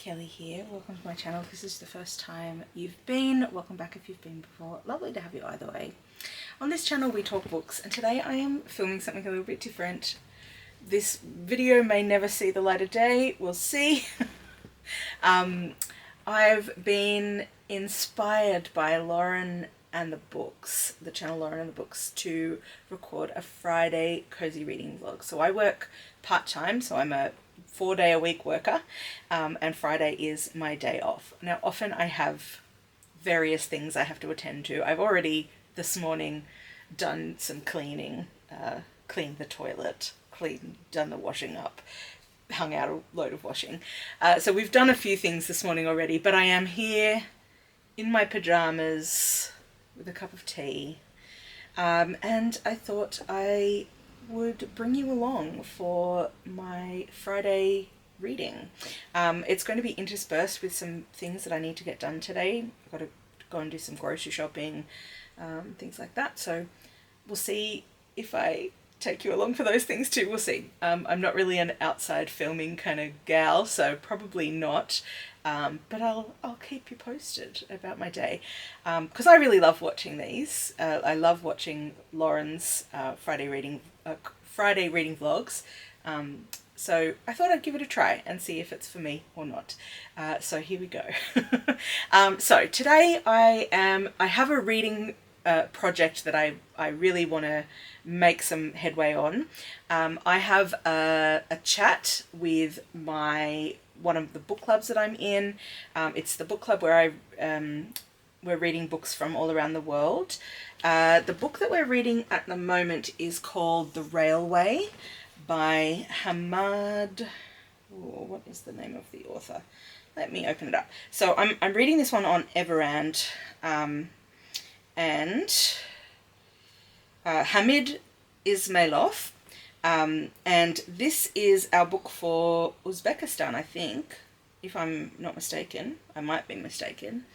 Kelly here. Welcome to my channel. If this is the first time you've been, welcome back if you've been before. Lovely to have you either way. On this channel we talk books, and today I am filming something a little bit different. This video may never see the light of day, we'll see. I've been inspired by Lauren and the books, the channel Lauren and the books, to record a Friday cozy reading vlog. So I work part-time, so I'm a 4-day-a-week worker, and Friday is my day off. Now often I have various things I have to attend to. I've already this morning done some cleaning, cleaned the toilet, done the washing up, hung out a load of washing. So we've done a few things this morning already, but I am here in my pajamas with a cup of tea, and I thought I would bring you along for my Friday reading. It's going to be interspersed with some things that I need to get done today. I've got to go and do some grocery shopping, things like that. So we'll see if I take you along for those things too. We'll see. I'm not really an outside filming kind of gal, so probably not. But I'll keep you posted about my day, because I really love watching these. I love watching Lauren's Friday reading vlogs. So I thought I'd give it a try and see if it's for me or not. So here we go. So today I have a reading project that I really want to make some headway on. I have a chat with one of the book clubs that I'm in. It's the book club where we're reading books from all around the world. The book that we're reading at the moment is called The Railway by Hamid. What is the name of the author? Let me open it up. So I'm reading this one on Everand, and Hamid Ismailov. And this is our book for Uzbekistan, I think, if I'm not mistaken. I might be mistaken.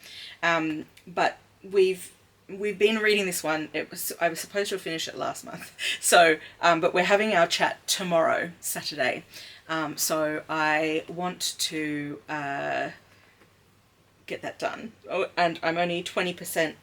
But we've been reading this one. I was supposed to finish it last month. So, but we're having our chat tomorrow, Saturday. So I want to get that done. Oh, and I'm only 28%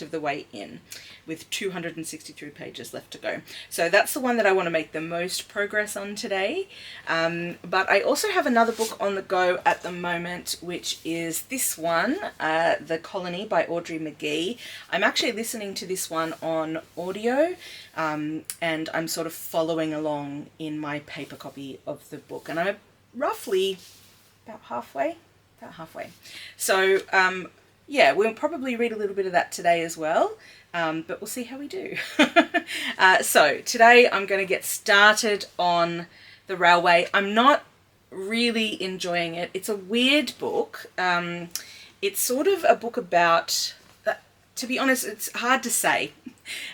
of the way in, with 263 pages left to go. So that's the one that I want to make the most progress on today. But I also have another book on the go at the moment, which is this one, The Colony by Audrey Magee. I'm actually listening to this one on audio, and I'm sort of following along in my paper copy of the book, and I'm roughly about halfway. So yeah, we'll probably read a little bit of that today as well, but we'll see how we do. So today I'm going to get started on The Railway. I'm not really enjoying it. It's a weird book. It's sort of a book about, to be honest, it's hard to say.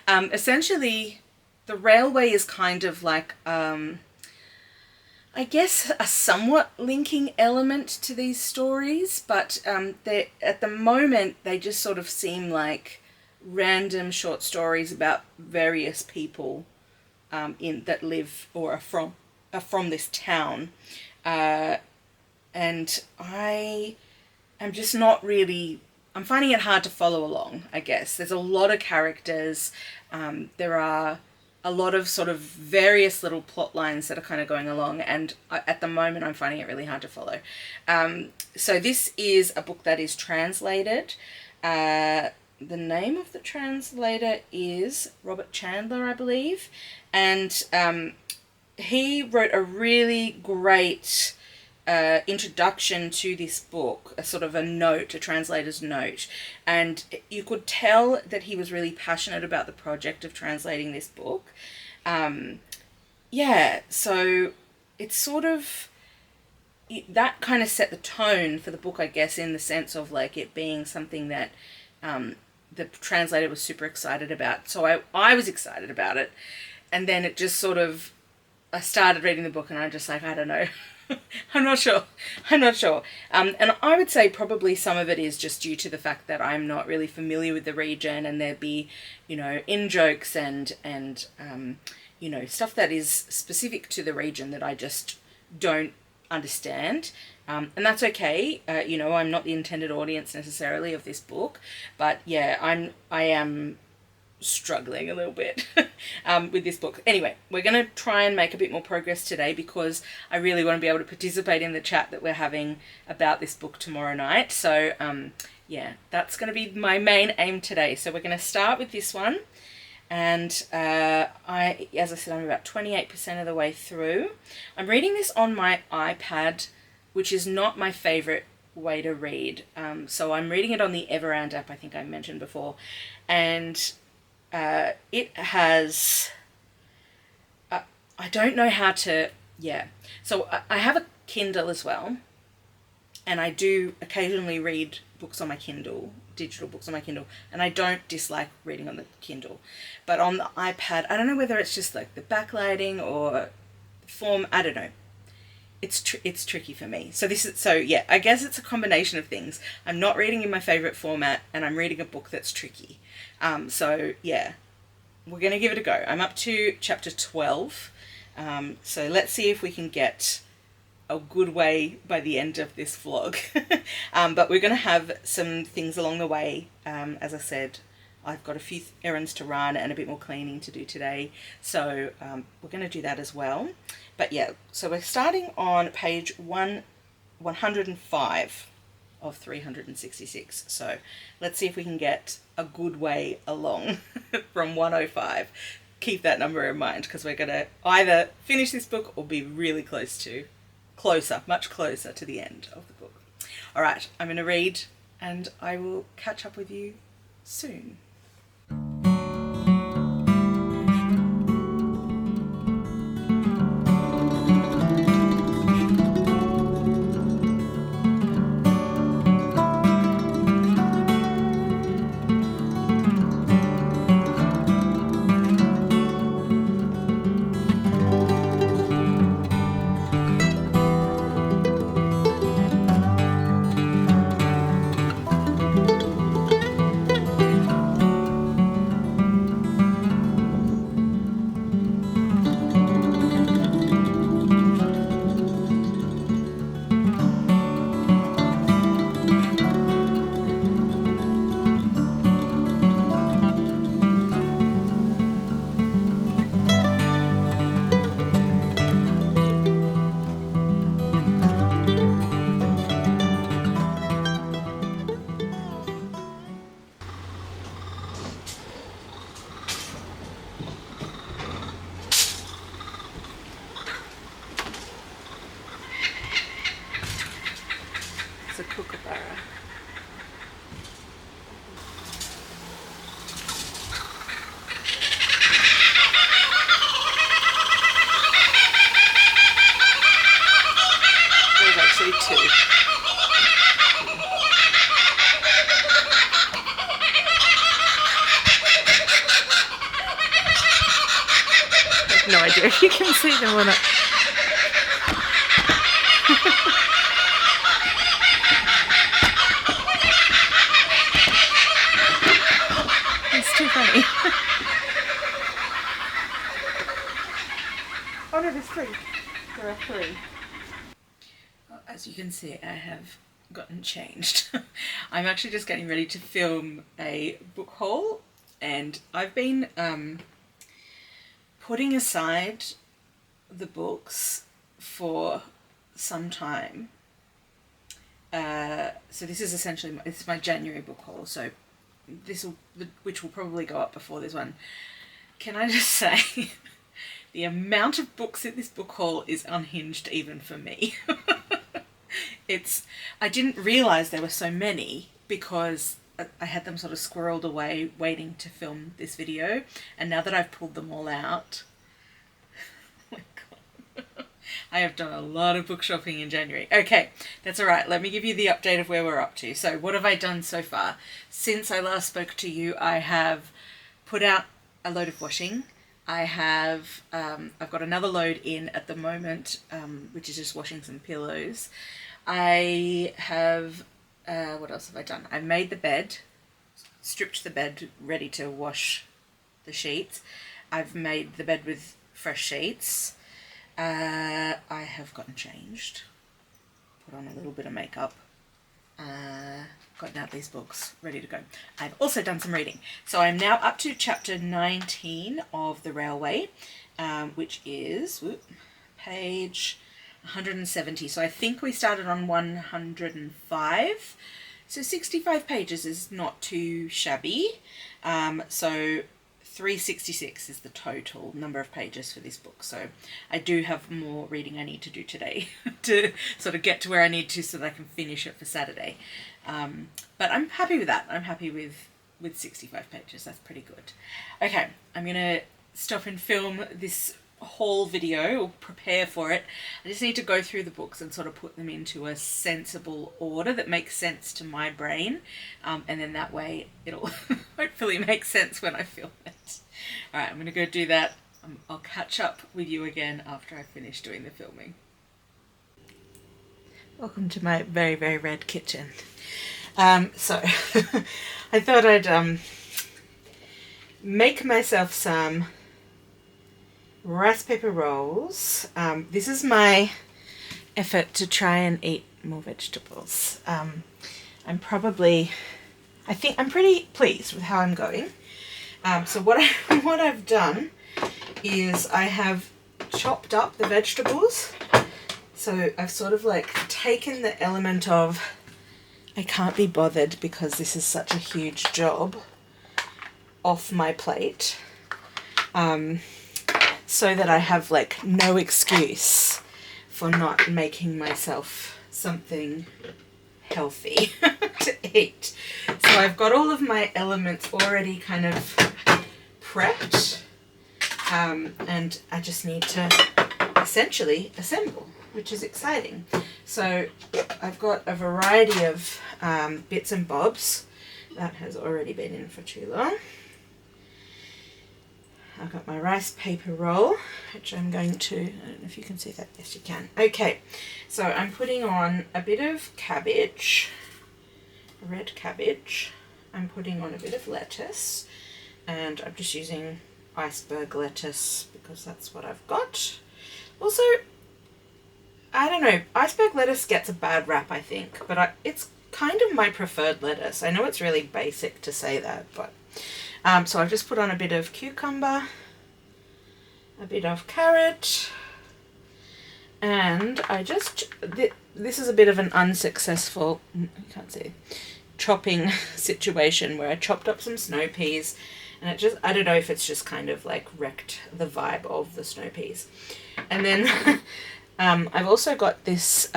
Essentially, The Railway is kind of like, I guess, a somewhat linking element to these stories, but at the moment they just sort of seem like random short stories about various people that live or are from this town, and I am just not really. I'm finding it hard to follow along, I guess. There's a lot of characters. There are a lot of sort of various little plot lines that are kind of going along, and at the moment I'm finding it really hard to follow. So this is a book that is translated. The name of the translator is Robert Chandler, I believe, and he wrote a really great introduction to this book, a sort of a translator's note, and you could tell that he was really passionate about the project of translating this book. Yeah, so it's sort of, that kind of set the tone for the book, I guess, in the sense of like it being something that the translator was super excited about. So I was excited about it, and then it just sort of, I started reading the book and I'm just like, I don't know. I'm not sure. And I would say probably some of it is just due to the fact that I'm not really familiar with the region, and there'd be, in-jokes and stuff that is specific to the region that I just don't understand. And that's okay. You know, I'm not the intended audience necessarily of this book, but yeah, I am struggling a little bit with this book. Anyway, we're going to try and make a bit more progress today because I really want to be able to participate in the chat that we're having about this book tomorrow night. So yeah, that's going to be my main aim today. So we're going to start with this one. And as I said, I'm about 28% of the way through. I'm reading this on my iPad, which is not my favorite way to read. So I'm reading it on the Everand app, I think I mentioned before. And it has, I don't know how to, yeah. So I have a Kindle as well. And I do occasionally read books on my Kindle, digital books on my Kindle, and I don't dislike reading on the Kindle. But on the iPad, I don't know whether it's just like the backlighting or form, I don't know. It's tricky for me. So yeah, I guess it's a combination of things. I'm not reading in my favorite format, and I'm reading a book that's tricky. So yeah, we're going to give it a go. I'm up to chapter 12. So let's see if we can get a good way by the end of this vlog. But we're going to have some things along the way. As I said, I've got a few errands to run and a bit more cleaning to do today. So we're going to do that as well. But yeah, so we're starting on page 105 of 366. So let's see if we can get a good way along from 105. Keep that number in mind because we're going to either finish this book or be really much closer to the end of the book. All right, I'm going to read and I will catch up with you soon. It's a kookaburra. There's actually two. I have no idea if you can see them or not. It's too funny. Oh no, there's three. There are three. As you can see, I have gotten changed. I'm actually just getting ready to film a book haul, and I've been putting aside the books for some time. So this is essentially it's my January book haul. So which will probably go up before this one. Can I just say, the amount of books in this book haul is unhinged even for me. I didn't realise there were so many because I had them sort of squirreled away waiting to film this video, and now that I've pulled them all out, oh my god, I have done a lot of book shopping in January. Okay, that's alright, let me give you the update of where we're up to. So what have I done so far? Since I last spoke to you, I have put out a load of washing. I've got another load in at the moment, which is just washing some pillows. I have, what else have I done? I've made the bed, stripped the bed, ready to wash the sheets. I've made the bed with fresh sheets. I have gotten changed, put on a little bit of makeup, gotten out these books, ready to go. I've also done some reading. So I'm now up to chapter 19 of The Railway, which is page 170. So I think we started on 105. So 65 pages is not too shabby. So 366 is the total number of pages for this book. So I do have more reading I need to do today to sort of get to where I need to so that I can finish it for Saturday. But I'm happy with that. I'm happy with 65 pages. That's pretty good. Okay, I'm going to stop and film this haul video, or prepare for it. I just need to go through the books and sort of put them into a sensible order that makes sense to my brain, and then that way it'll hopefully make sense when I film it. Alright, I'm going to go do that. I'll catch up with you again after I finish doing the filming. Welcome to my very, very red kitchen. So I thought I'd make myself some rice paper rolls. This is my effort to try and eat more vegetables. I think I'm pretty pleased with how I'm going. So what I've done is I have chopped up the vegetables. So I've sort of like taken the element of I can't be bothered because this is such a huge job off my plate. So that I have like no excuse for not making myself something healthy to eat. So I've got all of my elements already kind of prepped, and I just need to essentially assemble, which is exciting. So I've got a variety of bits and bobs. That has already been in for too long. I've got my rice paper roll, which I'm going to, I don't know if you can see that, yes you can. Okay, so I'm putting on a bit of cabbage, red cabbage. I'm putting on a bit of lettuce, and I'm just using iceberg lettuce because that's what I've got. Also, I don't know, iceberg lettuce gets a bad rap, I think, but it's kind of my preferred lettuce. I know it's really basic to say that, but so I've just put on a bit of cucumber, a bit of carrot, and this is a bit of an unsuccessful, I can't see, chopping situation where I chopped up some snow peas, and it just, I don't know if it's just kind of like wrecked the vibe of the snow peas. And then I've also got this,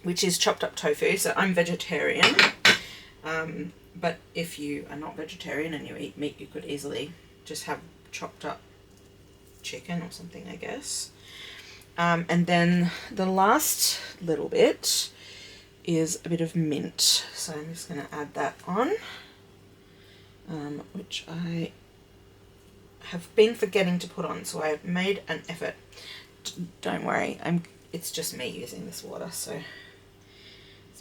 which is chopped up tofu, so I'm vegetarian. But if you are not vegetarian and you eat meat, you could easily just have chopped up chicken or something, I guess. And then the last little bit is a bit of mint. So I'm just going to add that on, which I have been forgetting to put on. So I've made an effort. Don't worry, it's just me using this water, so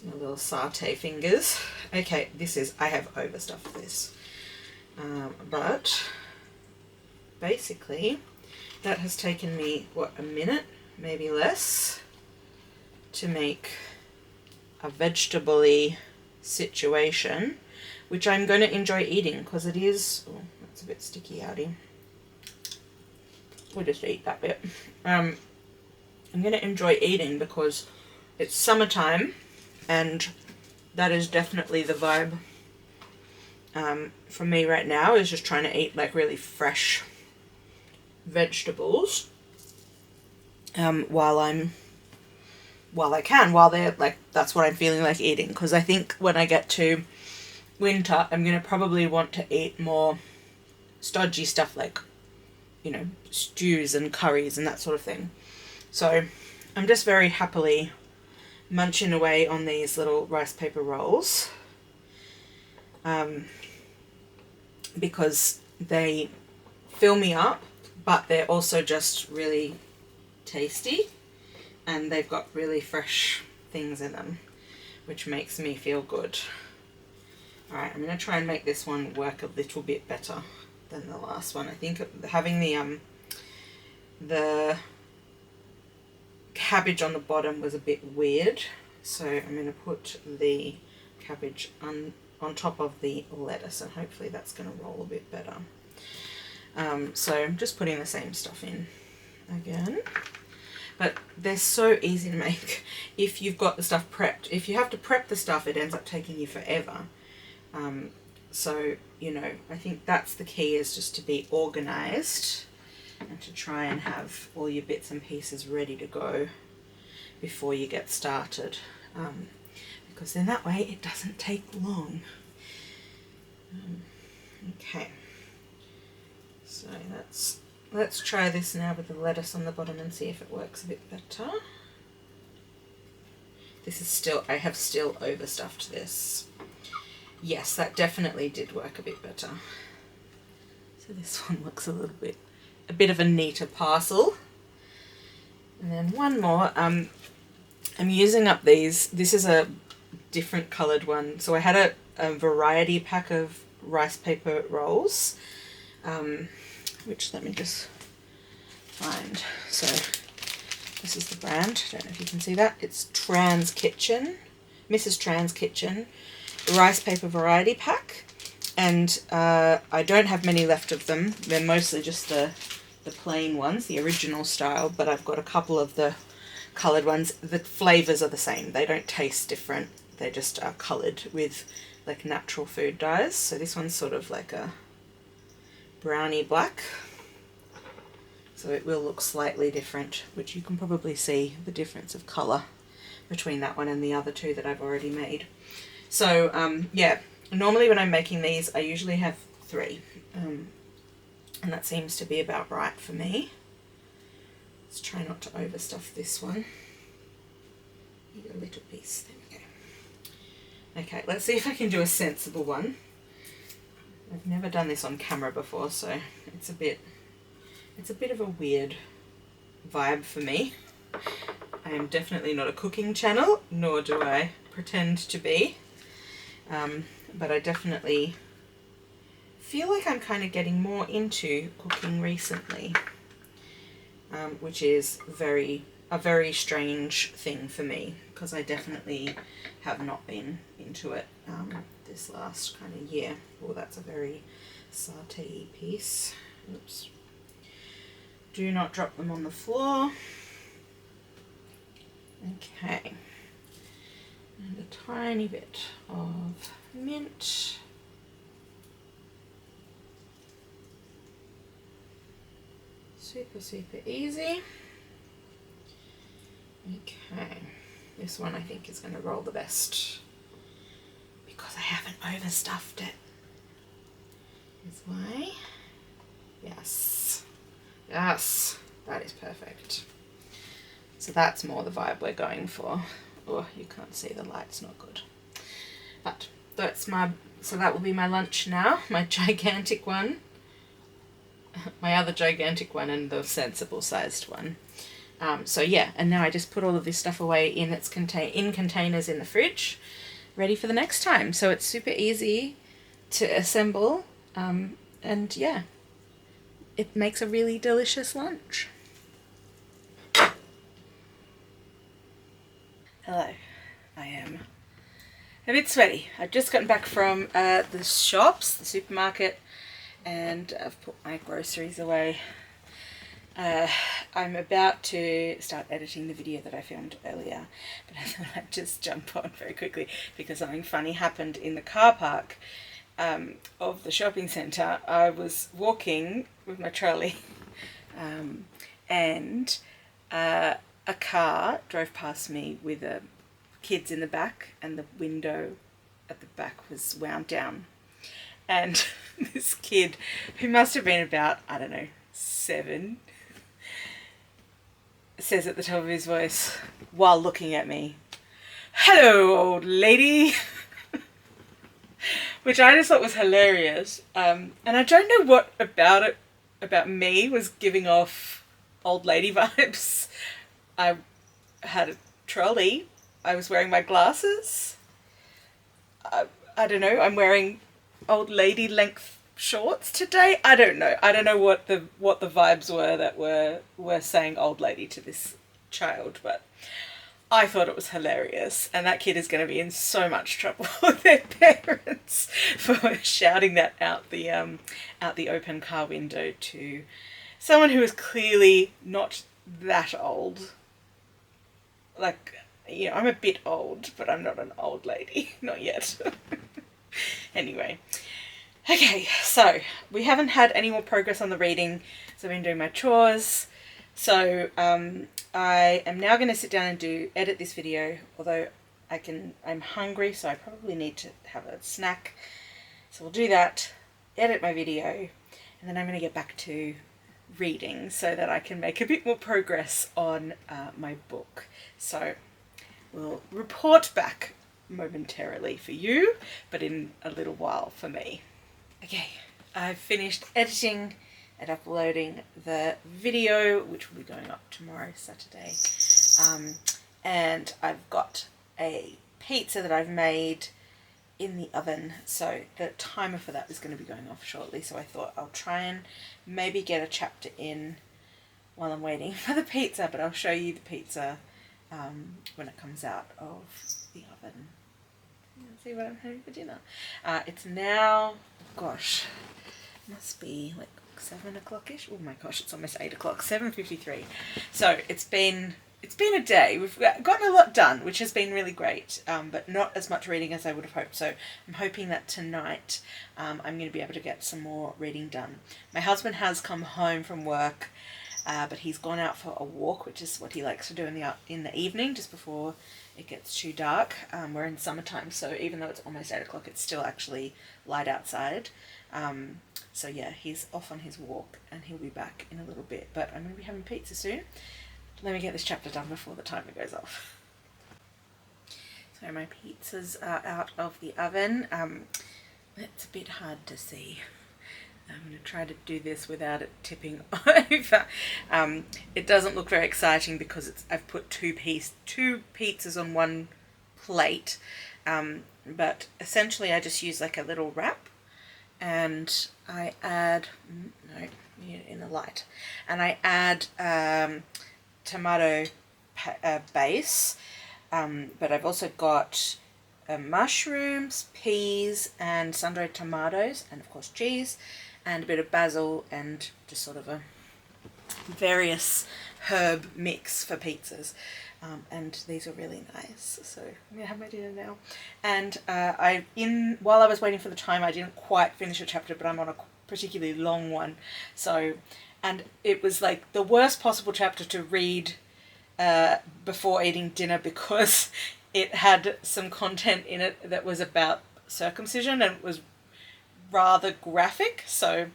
my little satay fingers. Okay, I have overstuffed this. But basically that has taken me, what, a minute, maybe less, to make a vegetable-y situation, which I'm going to enjoy eating because it is, oh, that's a bit sticky outy. We'll just eat that bit. I'm going to enjoy eating because it's summertime, and that is definitely the vibe for me right now, is just trying to eat like really fresh vegetables while they're like, that's what I'm feeling like eating, because I think when I get to winter I'm going to probably want to eat more stodgy stuff like, you know, stews and curries and that sort of thing. So I'm just very happily munching away on these little rice paper rolls, because they fill me up, but they're also just really tasty, and they've got really fresh things in them, which makes me feel good. Alright, I'm going to try and make this one work a little bit better than the last one. I think having the cabbage on the bottom was a bit weird, so I'm going to put the cabbage on top of the lettuce, and hopefully that's going to roll a bit better. So I'm just putting the same stuff in again. But they're so easy to make if you've got the stuff prepped. If you have to prep the stuff, it ends up taking you forever. So, you know, I think that's the key, is just to be organised and to try and have all your bits and pieces ready to go before you get started. Because then that way it doesn't take long. Okay. So let's try this now with the lettuce on the bottom and see if it works a bit better. This is still, I have still overstuffed this. Yes, that definitely did work a bit better. So this one looks a bit of a neater parcel. And then one more. I'm using up these. This is a different coloured one. So I had a variety pack of rice paper rolls, which let me just find. So this is the brand. I don't know if you can see that. It's Trans Kitchen, Mrs. Trans Kitchen rice paper variety pack, and I don't have many left of them. They're mostly just the plain ones, the original style, but I've got a couple of the coloured ones. The flavours are the same. They don't taste different. They just are coloured with like natural food dyes. So this one's sort of like a browny black. So it will look slightly different, which you can probably see the difference of colour between that one and the other two that I've already made. So yeah, normally when I'm making these, I usually have 3. And that seems to be about right for me. Let's try not to overstuff this one. Need a little piece. There we go. Okay, let's see if I can do a sensible one. I've never done this on camera before, so it's a bit of a weird vibe for me. I am definitely not a cooking channel, nor do I pretend to be. But I definitely feel like I'm kind of getting more into cooking recently, which is a very strange thing for me, because I definitely have not been into it this last kind of year. Oh, that's a very satay piece. Oops. Do not drop them on the floor. Okay. And a tiny bit of mint. Super, super easy. Okay. This one I think is going to roll the best because I haven't overstuffed it. This way. Yes. Yes. That is perfect. So that's more the vibe we're going for. Oh, you can't see, the light's not good. But so that will be my lunch now, my gigantic one. My other gigantic one and the sensible sized one. So yeah, and now I just put all of this stuff away in containers in the fridge, ready for the next time. So it's super easy to assemble, and yeah, it makes a really delicious lunch. Hello, I am a bit sweaty. I've just gotten back from the shops, the supermarket, and I've put my groceries away. I'm about to start editing the video that I filmed earlier, but I thought I'd just jump on very quickly because something funny happened in the car park of the shopping centre. I was walking with my trolley and a car drove past me with kids in the back, and the window at the back was wound down. And this kid, who must have been about, I don't know, 7, says at the top of his voice, while looking at me, "Hello, old lady," which I just thought was hilarious. And I don't know what about me was giving off old lady vibes. I had a trolley. I was wearing my glasses. I don't know. I'm wearing old lady length shorts today. I don't know. I don't know what the vibes were that were saying old lady to this child, but I thought it was hilarious, and that kid is going to be in so much trouble with their parents for shouting that out the open car window to someone who is clearly not that old. Like, you know, I'm a bit old, but I'm not an old lady. Not yet. Anyway. Okay, so we haven't had any more progress on the reading, so I've been doing my chores. So I am now going to sit down and edit this video, although I'm hungry, so I probably need to have a snack. So we'll do that, edit my video, and then I'm going to get back to reading so that I can make a bit more progress on my book. So we'll report back momentarily for you, but in a little while for me. Okay, I've finished editing and uploading the video, which will be going up tomorrow, Saturday. And I've got a pizza that I've made in the oven, so the timer for that is going to be going off shortly, so I thought I'll try and maybe get a chapter in while I'm waiting for the pizza, but I'll show you the pizza when it comes out of the oven. Let's see what I'm having for dinner. It's now, gosh, must be like 7 o'clock-ish. Oh my gosh, it's almost 8 o'clock, 7:53. So it's been a day. We've gotten a lot done, which has been really great, but not as much reading as I would have hoped. So I'm hoping that tonight I'm going to be able to get some more reading done. My husband has come home from work, but he's gone out for a walk, which is what he likes to do in the evening, just before it gets too dark. We're in summertime, so even though it's almost 8 o'clock, it's still actually light outside. So yeah, he's off on his walk and he'll be back in a little bit, but I'm going to be having pizza soon. Let me get this chapter done before the timer goes off. So my pizzas are out of the oven. It's a bit hard to see. I'm going to try to do this without it tipping over. It doesn't look very exciting because I've put two pizzas on one plate, but essentially I just use like a little wrap, and I add, in the light, and I add tomato base, but I've also got mushrooms, peas, and sun-dried tomatoes, and of course cheese, and a bit of basil, and just sort of a various herb mix for pizzas. And these are really nice. So I'm gonna have my dinner now. And while I was waiting for the time, I didn't quite finish a chapter, but I'm on a particularly long one. So, and it was like the worst possible chapter to read before eating dinner, because it had some content in it that was about circumcision and it was rather graphic. So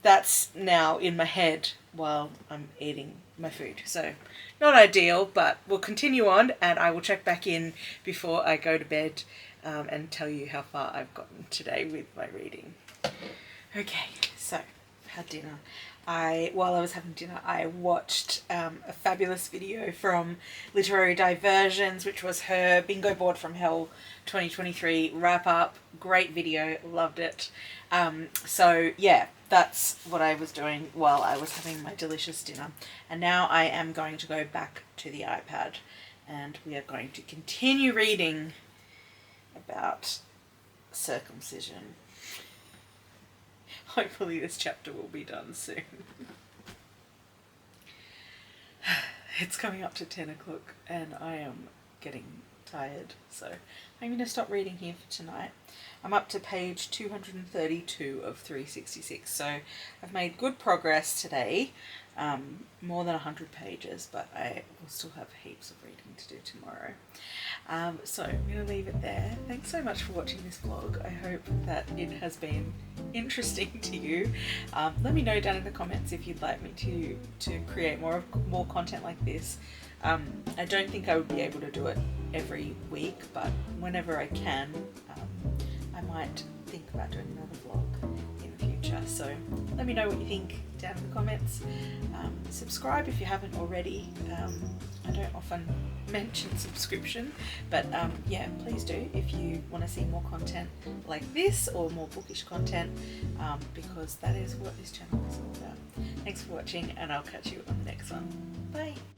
that's now in my head while I'm eating my food. So not ideal, but we'll continue on, and I will check back in before I go to bed and tell you how far I've gotten today with my reading. Okay, so I've had dinner. While I was having dinner, I watched a fabulous video from Literary Diversions, which was her Bingo Board from Hell 2023 wrap up. Great video, loved it. So yeah, that's what I was doing while I was having my delicious dinner. And now I am going to go back to the iPad, and we are going to continue reading about circumcision. Hopefully this chapter will be done soon. It's coming up to 10 o'clock and I am getting tired, so I'm going to stop reading here for tonight. I'm up to page 232 of 366, so I've made good progress today, more than 100 pages, but I will still have heaps of reading to do tomorrow. So I'm going to leave it there. Thanks so much for watching this vlog. I hope that it has been interesting to you. Let me know down in the comments if you'd like me to create more content like this. I don't think I would be able to do it every week, but whenever I can, I might think about doing another vlog in the future. So let me know what you think down in the comments. Subscribe if you haven't already. I don't often mention subscription, but yeah, please do if you want to see more content like this or more bookish content, because that is what this channel is all about. Thanks for watching, and I'll catch you on the next one. Bye!